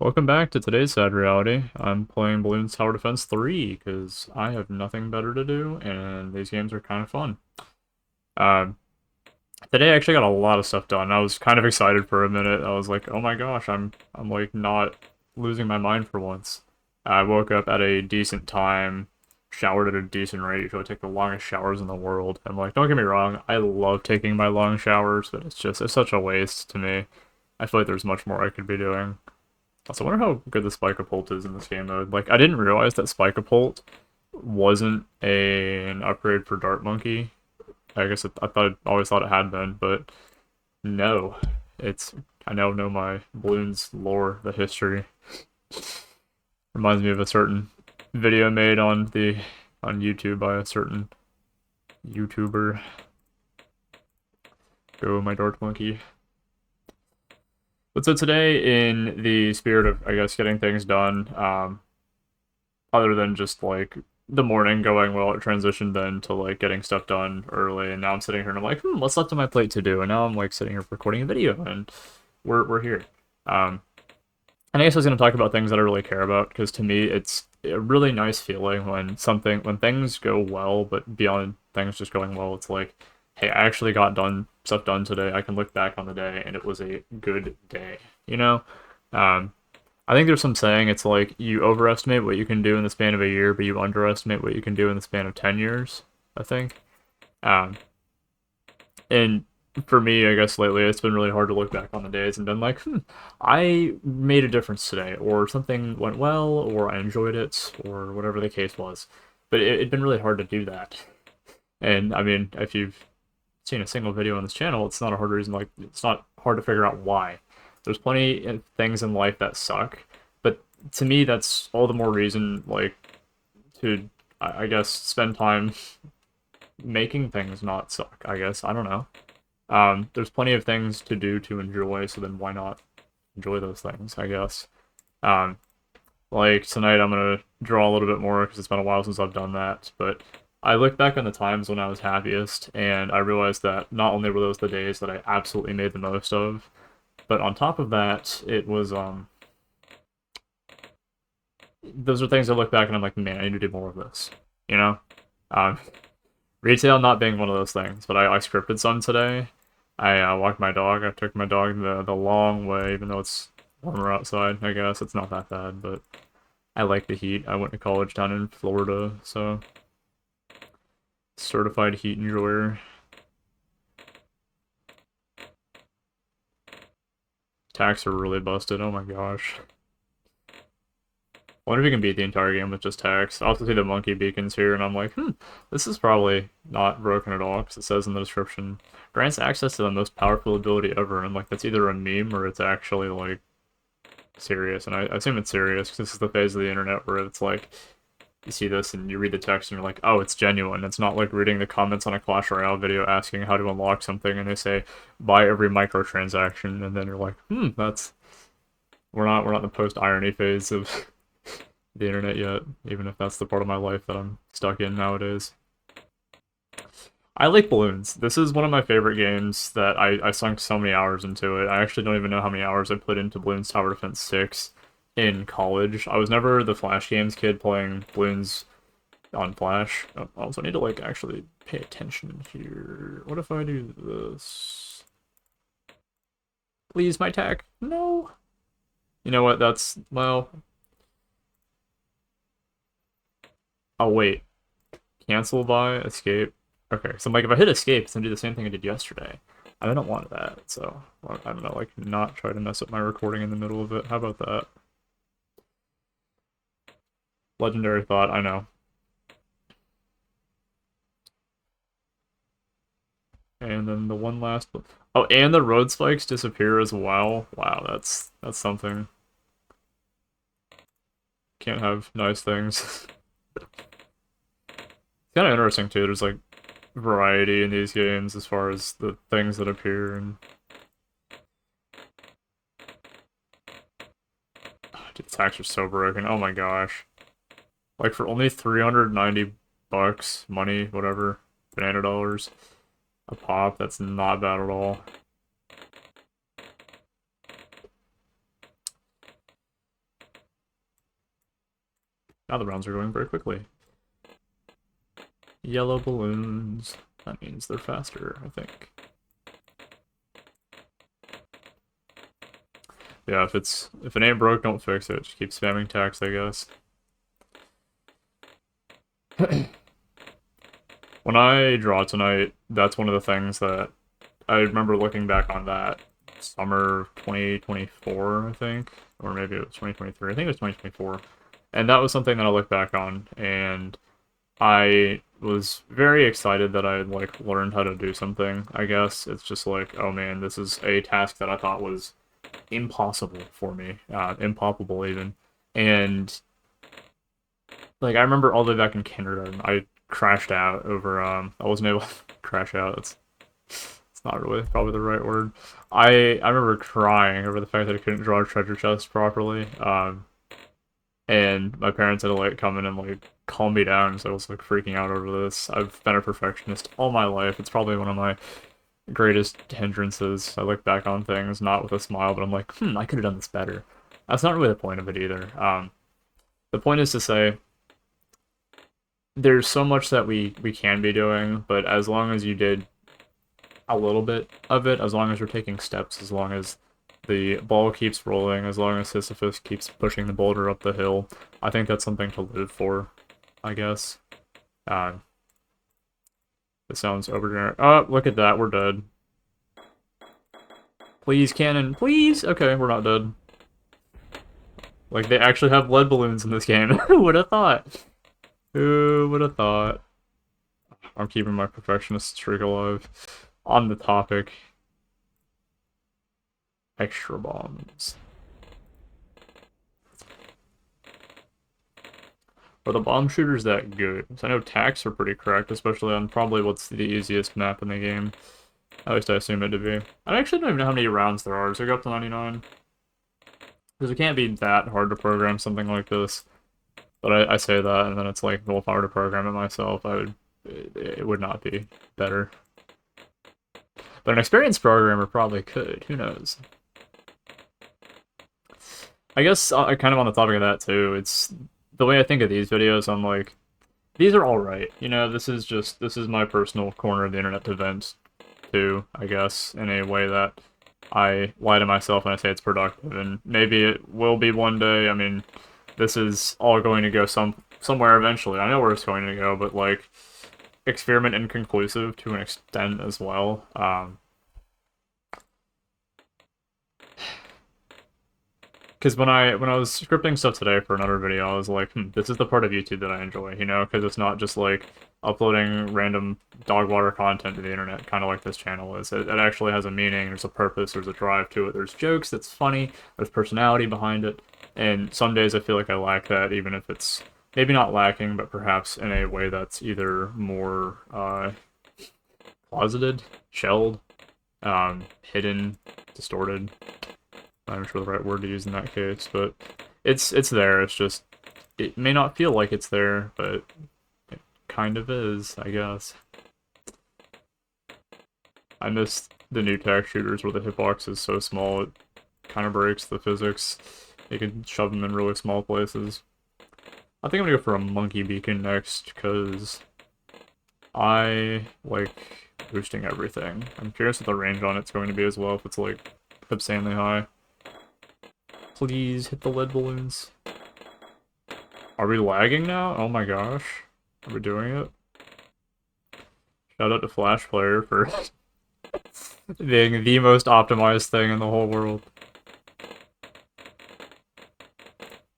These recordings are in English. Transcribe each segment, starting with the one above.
Welcome back to today's sad reality. I'm playing Bloons Tower Defense 3 because I have nothing better to do, and these games are kind of fun. Uh, Today I actually got a lot of stuff done. I was kind of excited for a minute. I was like, oh my gosh, I'm like not losing my mind for once. I woke up at a decent time, showered at a decent rate, so I take the longest showers in the world. And like, don't get me wrong, I love taking my long showers, but it's such a waste to me. I feel like there's much more I could be doing. Also, I wonder how good the Spike-a-Pult is in this game mode. Like, I didn't realize that Spike-a-Pult wasn't an upgrade for Dart Monkey. I always thought it had been, but no. It's I now know my Bloons lore, the history. Reminds me of a certain video made on YouTube by a certain YouTuber. Go my Dart Monkey. But so today, in the spirit of, I guess, getting things done, other than just like the morning going well, it transitioned then to like getting stuff done early, and now I'm sitting here and I'm like, what's left on my plate to do? And now I'm like sitting here recording a video, and we're here. Um, and I guess I was gonna talk about things that I really care about because to me it's a really nice feeling when things go well, but beyond things just going well, it's like, hey, I actually got done stuff done today. I can look back on the day and it was a good day, you know. Um, I think there's some saying it's like you overestimate what you can do in the span of a year, but you underestimate what you can do in the span of 10 years, I think. Um, and for me, I guess lately it's been really hard to look back on the days and been like, I made a difference today, or something went well, or I enjoyed it, or whatever the case was. But it'd been really hard to do that. And I mean, if you've seen a single video on this channel, it's not a hard reason, like, it's not hard to figure out why. There's plenty of things in life that suck, but to me, that's all the more reason, like, to, I guess, spend time making things not suck, I guess. I don't know. There's plenty of things to do to enjoy, so then why not enjoy those things, I guess. Um, like tonight, I'm gonna draw a little bit more because it's been a while since I've done that. But I look back on the times when I was happiest, and I realized that not only were those the days that I absolutely made the most of, but on top of that, it was those are things I look back and I'm like, man, I need to do more of this. You know, um, retail not being one of those things, but I scripted some today. I walked my dog. I took my dog the long way, even though it's warmer outside. I guess it's not that bad, but I like the heat. I went to college down in Florida, so certified heat enjoyer. Attacks are really busted. Oh my gosh. I wonder if you can beat the entire game with just tax. I also see the monkey beacons here, and I'm like, this is probably not broken at all, because it says in the description, grants access to the most powerful ability ever, and like, that's either a meme or it's actually, like, serious, and I assume it's serious, because this is the phase of the internet where it's like, you see this and you read the text and you're like, oh, it's genuine. It's not like reading the comments on a Clash Royale video asking how to unlock something, and they say, buy every microtransaction, and then you're like, that's... we're not in the post-irony phase of the internet yet, even if that's the part of my life that I'm stuck in nowadays. I like Bloons. This is one of my favorite games that I sunk so many hours into it. I actually don't even know how many hours I put into Bloons Tower Defense 6 in college. I was never the Flash games kid playing Bloons on Flash. I also need to like actually pay attention here. What if I do this? Please, my tech. No. You know what? That's, well, oh wait. Cancel by escape. Okay, so like if I hit escape, it's gonna do the same thing I did yesterday. I don't want that, so well, I don't know, like not try to mess up my recording in the middle of it. How about that? Legendary thought, I know. And then the one last, oh, and the road spikes disappear as well. Wow, that's something. Can't have nice things. It's kind of interesting too. There's like variety in these games as far as the things that appear, and dude, the attacks are so broken. Oh my gosh. Like for only 390 bucks, money, whatever, banana dollars a pop, that's not bad at all. Now the rounds are going very quickly. Yellow balloons. That means they're faster, I think. Yeah, if it ain't broke, don't fix it. Just keep spamming tax, I guess. When I draw tonight, that's one of the things that I remember looking back on that summer 2024, I think, or maybe it was 2023. I think it was 2024. And that was something that I look back on, and I was very excited that I had, like, learned how to do something, I guess. It's just like, oh man, this is a task that I thought was impossible for me, impalpable even. And, like, I remember all the way back in kindergarten, I crashed out over, I wasn't able to crash out, it's not really probably the right word. I remember crying over the fact that I couldn't draw a treasure chest properly, and my parents had to, like, come in and, like, calm me down, so I was, like, freaking out over this. I've been a perfectionist all my life. It's probably one of my greatest hindrances. I look back on things, not with a smile, but I'm like, I could have done this better. That's not really the point of it either. The point is to say, there's so much that we can be doing, but as long as you did a little bit of it, as long as you're taking steps, as long as the ball keeps rolling, as long as Sisyphus keeps pushing the boulder up the hill, I think that's something to live for, I guess. It sounds over. Oh, look at that, we're dead. Please, cannon, please! Okay, we're not dead. Like, they actually have lead balloons in this game. Who would have thought? Who would have thought? I'm keeping my perfectionist streak alive. On the topic. Extra bombs. Are the bomb shooters that good? So I know tacks are pretty correct, especially on probably what's the easiest map in the game. At least I assume it to be. I actually don't even know how many rounds there are. Does it go up to 99? Because it can't be that hard to program something like this. But I say that, and then it's like, well, if I were to program it myself, it would not be better. But an experienced programmer probably could. Who knows? I guess kind of on the topic of that too. It's the way I think of these videos. I'm like, these are all right. You know, this is my personal corner of the internet to vent to, I guess, in a way that I lie to myself when I say it's productive, and maybe it will be one day. I mean, this is all going to go somewhere eventually. I know where it's going to go, but like, experiment inconclusive to an extent as well. Because when I was scripting stuff today for another video, I was like, this is the part of YouTube that I enjoy, you know, because it's not just like uploading random dog water content to the internet, kind of like this channel is. It actually has a meaning, there's a purpose, there's a drive to it, there's jokes, that's funny, there's personality behind it, and some days I feel like I lack that, even if it's maybe not lacking, but perhaps in a way that's either more closeted, shelled, hidden, distorted. I'm sure the right word to use in that case, but it's there. It's just, it may not feel like it's there, but it kind of is, I guess. I miss the new tack shooters where the hitbox is so small it kind of breaks the physics. You can shove them in really small places. I think I'm gonna go for a monkey beacon next, because I like boosting everything. I'm curious what the range on it's going to be as well, if it's like insanely high. Please hit the lead balloons. Are we lagging now? Oh my gosh. Are we doing it? Shout out to Flash Player for being the most optimized thing in the whole world.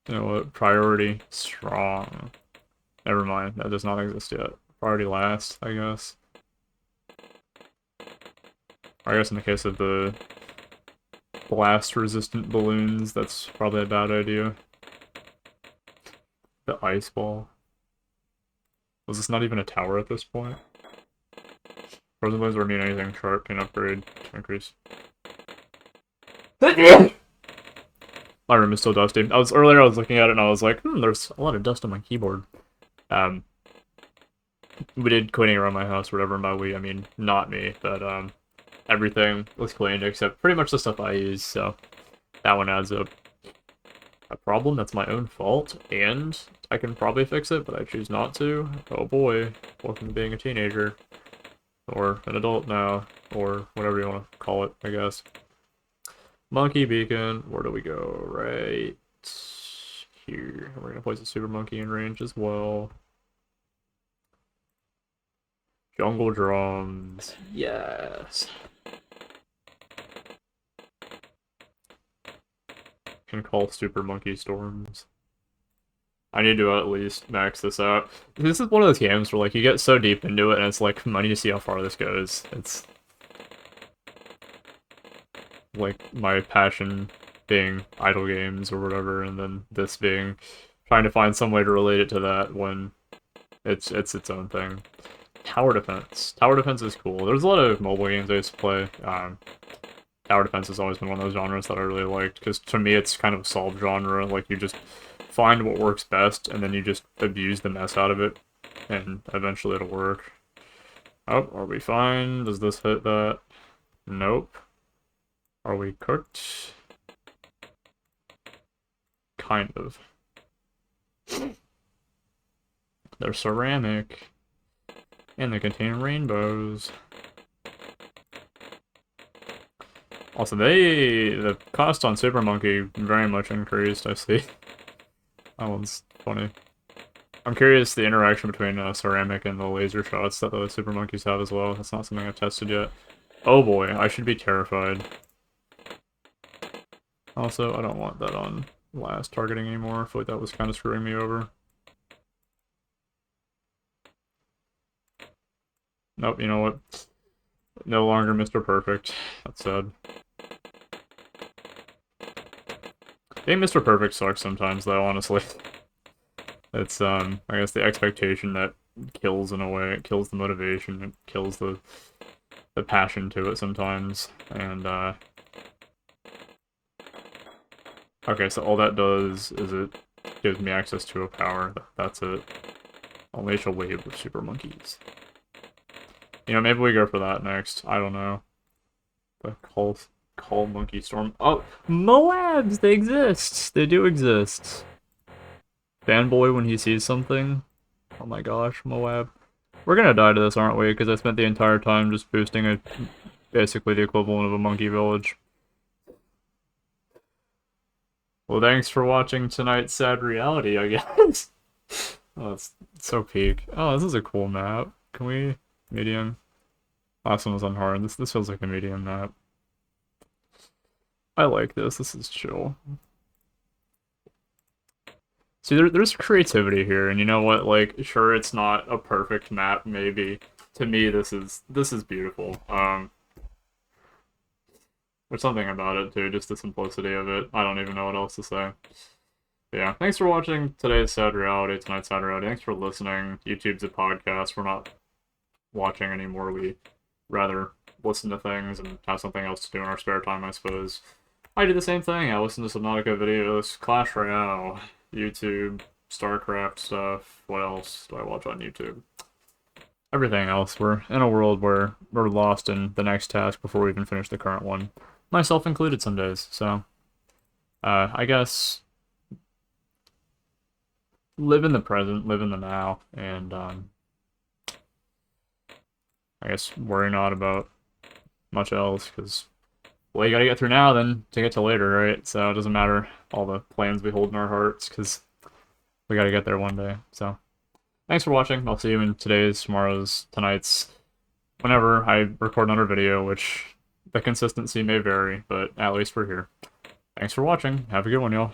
You know what? Priority strong. Never mind, that does not exist yet. Priority last, I guess. I guess in the case of the blast-resistant balloons, that's probably a bad idea. The ice ball. Was this not even a tower at this point? Frozen balloons don't mean anything. Sharp can upgrade to increase. My room is still dusty. Earlier I was looking at it and I was like, there's a lot of dust on my keyboard. We did cleaning around my house or whatever, by we, I mean, not me, but everything was cleaned except pretty much the stuff I use, so that one adds up. A problem that's my own fault, and I can probably fix it, but I choose not to. Oh boy, welcome to being a teenager. Or an adult now, or whatever you want to call it, I guess. Monkey Beacon, where do we go? Right here. We're gonna place a super monkey in range as well. Jungle drums, yes. Can call super monkey storms. I need to at least max this out. This is one of those games where like you get so deep into it and it's like, I need to see how far this goes. It's like my passion being idle games or whatever, and then this being trying to find some way to relate it to that when it's its own thing. Tower defense. Tower defense is cool. There's a lot of mobile games I used to play. Tower defense has always been one of those genres that I really liked, because to me it's kind of a solved genre. Like, you just find what works best, and then you just abuse the mess out of it, and eventually it'll work. Oh, are we fine? Does this hit that? Nope. Are we cooked? Kind of. They're ceramic. And they contain rainbows. Also, the cost on Super Monkey very much increased, I see. That one's funny. I'm curious the interaction between ceramic and the laser shots that the Super Monkeys have as well. That's not something I've tested yet. Oh boy, I should be terrified. Also, I don't want that on last targeting anymore. I feel like that was kind of screwing me over. Nope, you know what? No longer Mr. Perfect. That's sad. Being Mr. Perfect sucks sometimes, though, honestly. It's, I guess the expectation that kills in a way. It kills the motivation. It kills the passion to it sometimes. And, okay, so all that does is it gives me access to a power. That's it. Unleash a wave of super monkeys. You know, maybe we go for that next. I don't know. The call monkey storm. Oh, Moabs! They exist! They do exist. Fanboy when he sees something. Oh my gosh, Moab. We're gonna die to this, aren't we? Because I spent the entire time just boosting basically the equivalent of a monkey village. Well, thanks for watching tonight's sad reality, I guess. Oh, it's so peak. Oh, this is a cool map. Can we... medium? Last one was on hard. This feels like a medium map. I like this. This is chill. See, there's creativity here, and you know what? Like, sure, it's not a perfect map, maybe. To me, this is beautiful. There's something about it, too, just the simplicity of it. I don't even know what else to say. But yeah, thanks for watching tonight's Sad Reality, tonight's Sad Reality. Thanks for listening. YouTube's a podcast. We're not watching anymore. We rather listen to things and have something else to do in our spare time, I suppose. I do the same thing. I listen to Subnautica videos, Clash Royale, YouTube, StarCraft stuff. What else do I watch on YouTube? Everything else. We're in a world where we're lost in the next task before we even finish the current one. Myself included some days, so... I guess... live in the present, live in the now, and, I guess worry not about much else, because, well, you gotta get through now then to get to later, right? So it doesn't matter all the plans we hold in our hearts, because we gotta get there one day. So thanks for watching. I'll see you in today's, tomorrow's, tonight's, whenever I record another video, which the consistency may vary, but at least we're here. Thanks for watching. Have a good one, y'all.